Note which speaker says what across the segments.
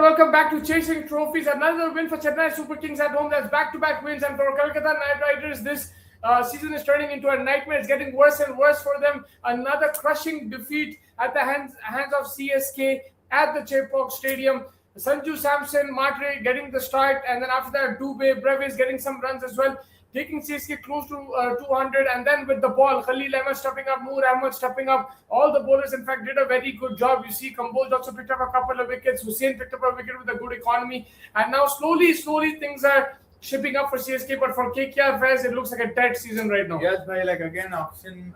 Speaker 1: Welcome back to Chasing Trophies. Another win for Chennai Super Kings at home. That's back-to-back wins. And for Kolkata Knight Riders, this season is turning into a nightmare. It's getting worse and worse for them. Another crushing defeat at the hands of CSK at the Chepauk Stadium. Sanju Samson, Matre getting the start, and then after that, Dubey, Brevis getting some runs as well, taking CSK close to 200, and then with the ball, Khalil Ahmed stepping up, Noor Ahmed stepping up. All the bowlers, in fact, did a very good job. You see, Kamboj also picked up a couple of wickets. Hussain picked up a wicket with a good economy, and now slowly things are shipping up for CSK. But for KKR fans, it looks like a dead season right now.
Speaker 2: Yes, bhai, like again, auction,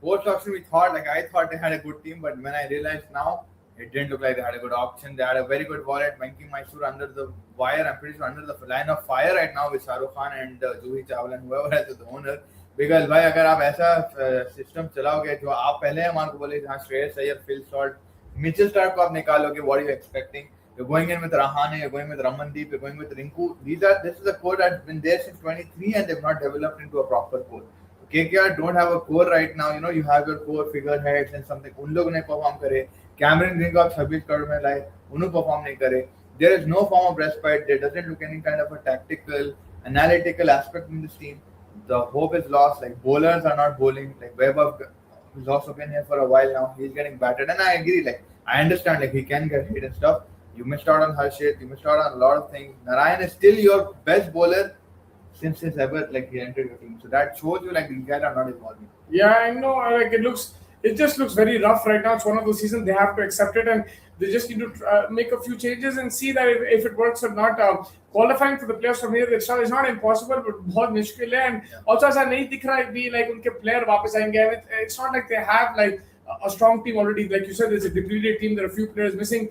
Speaker 2: post-auction, I thought they had a good team, but when I realized now, it didn't look like they had a good option. They had a very good wallet. Venki Mysore under the wire. I'm pretty sure under the line of fire right now with Shahrukh Khan and Juhi Chawla and whoever else is the owner. Because भाई अगर आप ऐसा system चलाओगे जो आप पहले हमारे को बोले जहाँ Shreyas Iyer, Phil Short, Mitchell Starc को आप निकालोगे, what are you expecting? You're going in with Rahane, you're going with Ramandeep, you're going with Rinku. This is a core that's been there since 23 and they've not developed into a proper core. KKR don't have a core right now. You have your core figureheads and something. उन लोगों ने perform करे. Cameron Green को आप 26 करोड़ में लाए, उन्होंने perform नहीं करे. There is no form of respite. There doesn't look any kind of a tactical, analytical aspect in this team. The hope is lost. Like bowlers are not bowling. Like Vaibhav has also been here for a while now. He's getting battered, and I agree. Like I understand. Like he can get hit and stuff. You missed out on Harshit. You missed out on a lot of things. Narayan is still your best bowler since his ever like he entered your team. So that shows you like these guys are not evolving.
Speaker 1: Yeah, I know. Like it just looks very rough right now. It's one of those seasons they have to accept it, and they just need to make a few changes and see that if it works or not. Qualifying for the playoffs from here is not impossible, but बहुत मुश्किल है. And also ऐसा नहीं दिख रहा है भी like उनके player वापस आएंगे. It's not like they have like a strong team already. Like you said, there's a depleted team. There are a few players missing.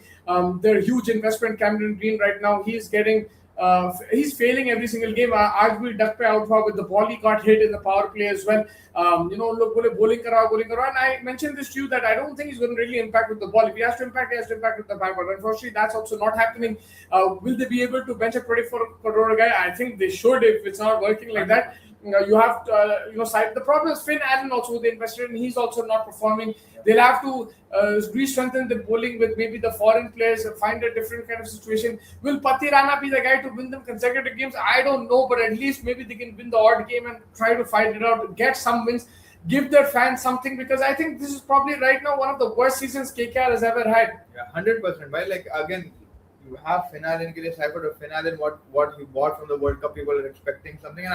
Speaker 1: They're a huge investment. Cameron Green right now, he's failing every single game. आज भी duck पे out हुआ with the ball. He got hit in the power play as well. लोग बोले bowling करा. And I mentioned this to you that I don't think he's going to really impact with the ball. If he has to impact, he has to impact with the bat. But unfortunately, that's also not happening. Will they be able to bench a 24 crore guy? I think they should if it's not working like that. You have to, side. The problem is Finn Allen also, they invested in. He's also not performing. They'll have to re-strengthen the bowling with maybe the foreign players, find a different kind of situation. Will Pati Rana be the guy to win them consecutive games? I don't know, but at least maybe they can win the odd game and try to fight it out, get some wins, give their fans something, because I think this is probably right now one of the worst seasons KKR has ever had.
Speaker 2: Yeah, 100%. Right? Like again, you have Finn Allen, Finn Allen, what he bought from the World Cup, people are expecting something, and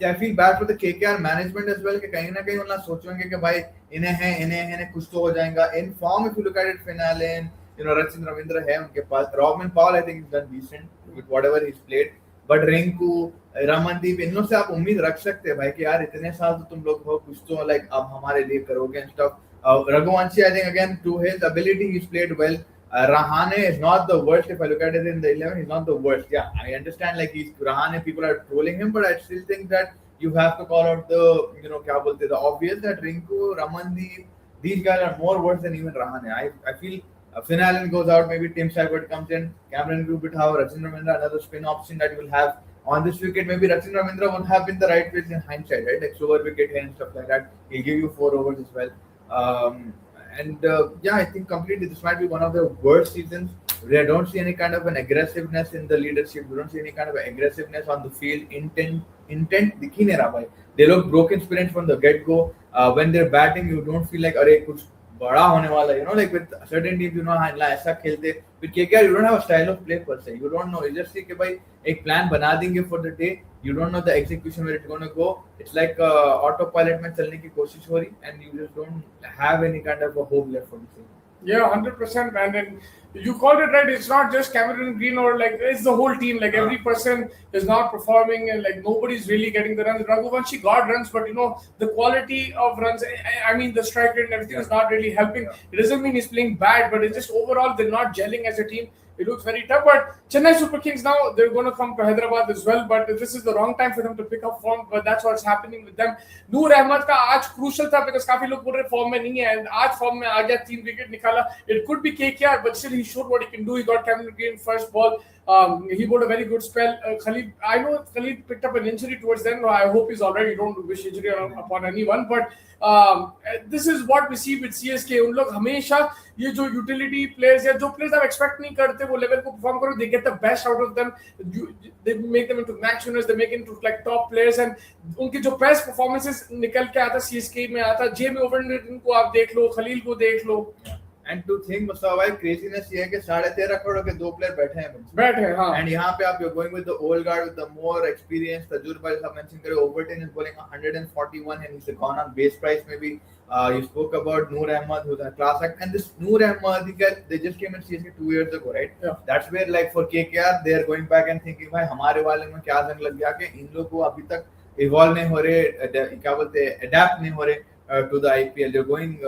Speaker 2: I feel bad for the KKR management as well कि कहीं ना कहीं उन्हें सोचेंगे कि भाई इन्हें कुछ तो हो जाएगा. In form, if you look at it, Finn Allen, Rachin Ravindra है उनके पास. Robin Powell, I think he's done decent with whatever he's played. But Rinku, Ramandeep, इन लोग से आप उम्मीद रख सकते हैं भाई कि यार इतने साल तो तुम लोग हो, कुछ तो like अब हमारे लिए करोगे and stuff. Raghuvanshi, I think again to his ability, he's played well. Rahane is not the worst. If I look at it in the 11, he's not the worst. Yeah, I understand like Rahane, people are trolling him, but I still think that you have to call out the obvious that Rinku, Ramandeep, these guys are more worse than even Rahane. I feel Finn Allen goes out, maybe Tim Seibert comes in, Cameron Grubithow, Rachin Ravindra, another spin option that you will have on this wicket. Maybe Rachin Ravindra won't have been the right place in hindsight, right? Like slower wicket here and stuff like that. He'll give you 4 overs as well. I think completely this might be one of the worst seasons. I don't see any kind of an aggressiveness in the leadership. We don't see any kind of aggressiveness on the field. Intent दिख ही नहीं रहा भाई. They look broken spirit from the get go. When they're batting, you don't feel like अरे कुछ बड़ा होने वाला है. Like with certain teams, ऐसा खेलते. With KKR, you don't have a style of play per se. You don't know. You just see कि भाई एक plan बना देंगे for the day. You don't know the execution where it's going to go. It's like autopilot में चलने की कोशिश हो रही, and you just don't have any kind of a hope left for the team.
Speaker 1: Yeah, 100%, man. And you called it right. It's not just Cameron Green or like it's the whole team. Like every person is not performing, and like nobody's really getting the runs. Raghuvanshi got runs, but the quality of runs. I mean, the strike rate and everything is not really helping. It doesn't mean he's playing bad, but it's just overall they're not gelling as a team. It looks very tough. But Chennai Super Kings now, they're going to come to Hyderabad as well. But this is the wrong time for them to pick up form. But that's what's happening with them. Noor Ahmed का आज crucial था because काफी लोग बोल रहे form में नहीं है. And आज form में आ गया, 3 wicket निकाला. It could be KKR, but still he showed what he can do. He got Cameron Green first ball. He bowled a very good spell. I know Khalid picked up an injury towards then. I hope he's alright. You don't wish injury upon anyone. But this is what we see with CSK. उन लोग हमेशा ये जो utility players या जो players आप expect नहीं करते वो लेवल को परफॉर्म करो, they get the best out of them. They make them into match winners, they make into like top players, and उनके जो बेस्ट परफॉर्मेंसेस निकल के आता CSK में आता. जेमी ओवरटन को आप देख लो, खलील को देख लो.
Speaker 2: And to think मुस्तफा भाई craziness ये है कि 13.5 करोड़ के 2 प्लेयर बैठे हैं.
Speaker 1: हाँ.
Speaker 2: And यहाँ पे आप you're going with the old guard with the more experience. तजुर्बा जैसा mention करे, Overton is bowling 141 and he's gone on base price maybe. You spoke about Noor Ahmed who's a class act, and this Noor Ahmed they just came in CSK 2 years ago, right?
Speaker 1: Yeah.
Speaker 2: That's where like for KKR they are going back and thinking भाई हमारे वाले में क्या जंग लग गया कि इन लोगों को अभी तक evolve नहीं हो रहे, क्या बोलते हैं, adapt नहीं हो रहे to the IPL. You're going,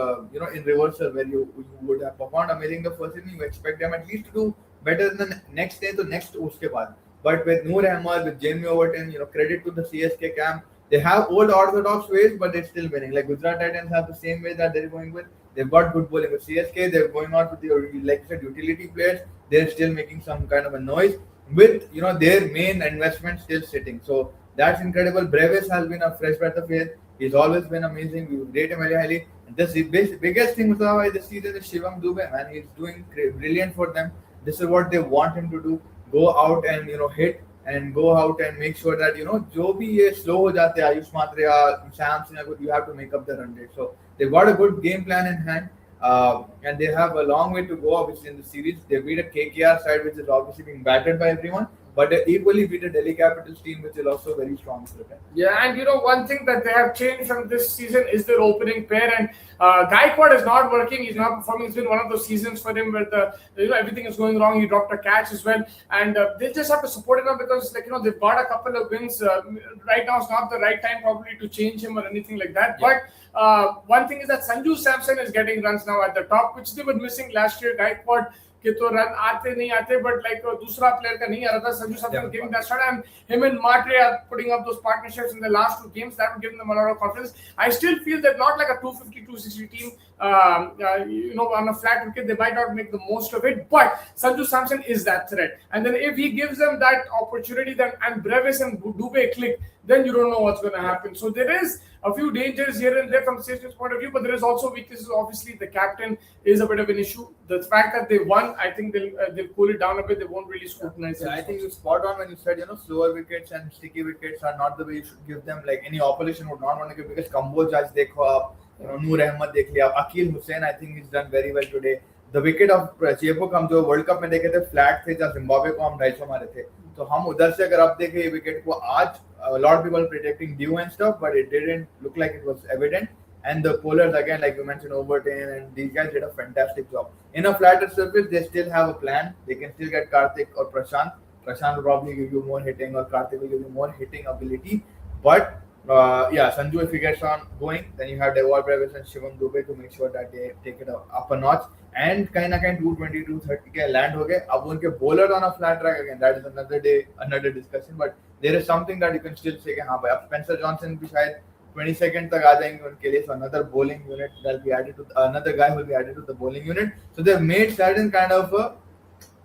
Speaker 2: in reversal where you would have performed amazing the first inning. You expect them at least to do better than the next day, the next उसके बाद. But with Noor Ahmed, with Jamie Overton, credit to the CSK camp. They have old orthodox ways, but they're still winning. Like Gujarat Titans have the same way that they're going with. They've got good bowling. With CSK, they're going out with the, like you said, utility players. They're still making some kind of a noise with their main investment still sitting. So that's incredible. Brevis has been a fresh breath of air. He's always been amazing. We rate him very highly. And the biggest thing this season is Shivam Dube, man. He's doing brilliant for them. This is what they want him to do. Go out and hit and go out and make sure that जो भी ये slow हो जाते हैं आयुष मात्रे या Sam Singh, you have to make up the run rate. So they've got a good game plan in hand. And they have a long way to go obviously in the series. They beat a KKR side which is obviously being battered by everyone, but they equally beat a Delhi Capitals team which is also very strong.
Speaker 1: Yeah, and one thing that they have changed from this season is their opening pair, and Gaikwad is not working. He's not performing. It's been one of those seasons for him where everything is going wrong. He dropped a catch as well, and they just have to support him now because they've got a couple of wins. Right now, it's not the right time probably to change him or anything like that. Yeah. But one thing is that Sanju Samson is getting runs now at the top, which they were missing last year. Gaikwad कि तो run आते नहीं आते, but like दूसरा player का नहीं आ रहा था. Sanju Samson giving that start, and him and Matre are putting up those partnerships in the last 2 games that would give them a lot of confidence. I still feel that not like a 250-260 team, on a flat wicket they might not make the most of it, but Sanju Samson is that threat. And then if he gives them that opportunity, then and Brevis and Dube click, then you don't know what's going to happen. So there is a few dangers here and there from CSK's point of view, but there is also weaknesses. Obviously, the captain is a bit of an issue. The fact that they won, I think they'll cool it down a bit. They won't really scrutinize it.
Speaker 2: I think you're spot on when you said slower wickets and sticky wickets are not the way you should give them. Like any opposition would not want to give, because Kamboj आज देखो आप, Noor Ahmed देख लिया, Akil Hussain, I think he's done very well today. The wicket of Chepo हम जो world cup में देखे थे फ्लैट थे, जहाँ जिम्बाब्वे को हम 250 मारे थे, तो हम उधर से अगर आप देखें ये विकेट को आज, a lot of people predicting due and stuff, but it didn't look like it was evident. And the bowlers again, like you mentioned, Overton and these guys did a fantastic job. In a flatter surface, they still have a plan. They can still get Karthik or Prashant. Prashant will probably give you more hitting, or Karthik will give you more hitting ability. But Sanju, if he gets on going, then you have Devol Brevis and Shivam Dube to make sure that they take it up a notch. And kind of 220, 230 के land हो गए. अब उनके bowler on a flat track again, that is another day, another discussion. But there is something that you can still say कि हाँ भाई, अब Spencer Johnson भी शायद 22nd तक आ जाएंगे उनके लिए. So another bowling unit that will be added to another guy will be added to the bowling unit. So they've made certain kind of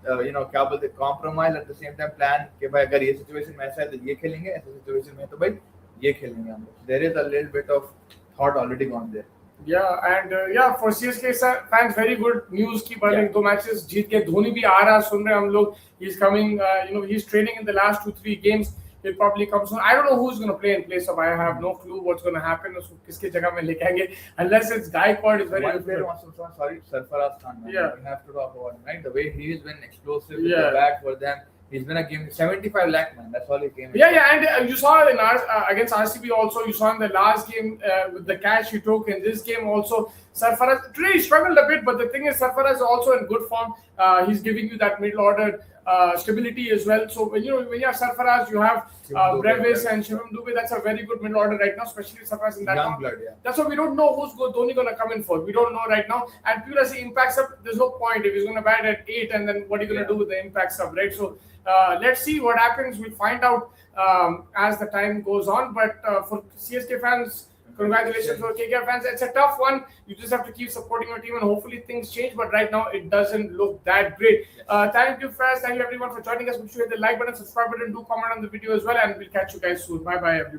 Speaker 2: क्या बोलते compromise, at the same time plan कि भाई अगर ये situation में ऐसा है तो ये खेलेंगे, ऐसा situation में तो भाई ये खेलेंगे हम लोग. There is a little bit of thought already gone there.
Speaker 1: Yeah, and for CSK fans, very good news कि भाई 2 matches जीत के धोनी भी आ रहा, सुन रहे हम लोग. He's coming, he's training in the last 2-3 games. He'll probably come soon. I don't know who's going to play in place of. I have no clue what's going to happen. उसको किसके जगह में लेके आएंगे, unless it's Gaikwad is very
Speaker 2: one player wants to sorry, Sarfaraz Khan.
Speaker 1: Yeah,
Speaker 2: we have to talk about him, right? The way he has been explosive with the bat for them. He's been a game 75 lakh, man. That's all he came.
Speaker 1: Yeah, and you saw in against RCB also. You saw in the last game with the catch he took. In this game also, Sarfaraz today he struggled a bit, but the thing is, Sarfaraz is also in good form. He's giving you that middle order stability as well. So when you have Sarfaraz, you have Brevis and Shivam Dube. That's a very good middle order right now, especially Sarfaraz in that
Speaker 2: young blood. Yeah.
Speaker 1: That's why we don't know who's Dhoni going to come in for. We don't know right now. And people as he impacts up, there's no point if he's going to bat at 8, and then what are you going to do with the impact sub, right? So let's see what happens. We'll find out as the time goes on. But for CSK fans, congratulations. For KKR fans, it's a tough one. You just have to keep supporting your team, and hopefully things change. But right now, it doesn't look that great. Thank you, friends. Thank you, everyone, for joining us. Make sure you hit the like button, subscribe button, do comment on the video as well, and we'll catch you guys soon. Bye, everyone.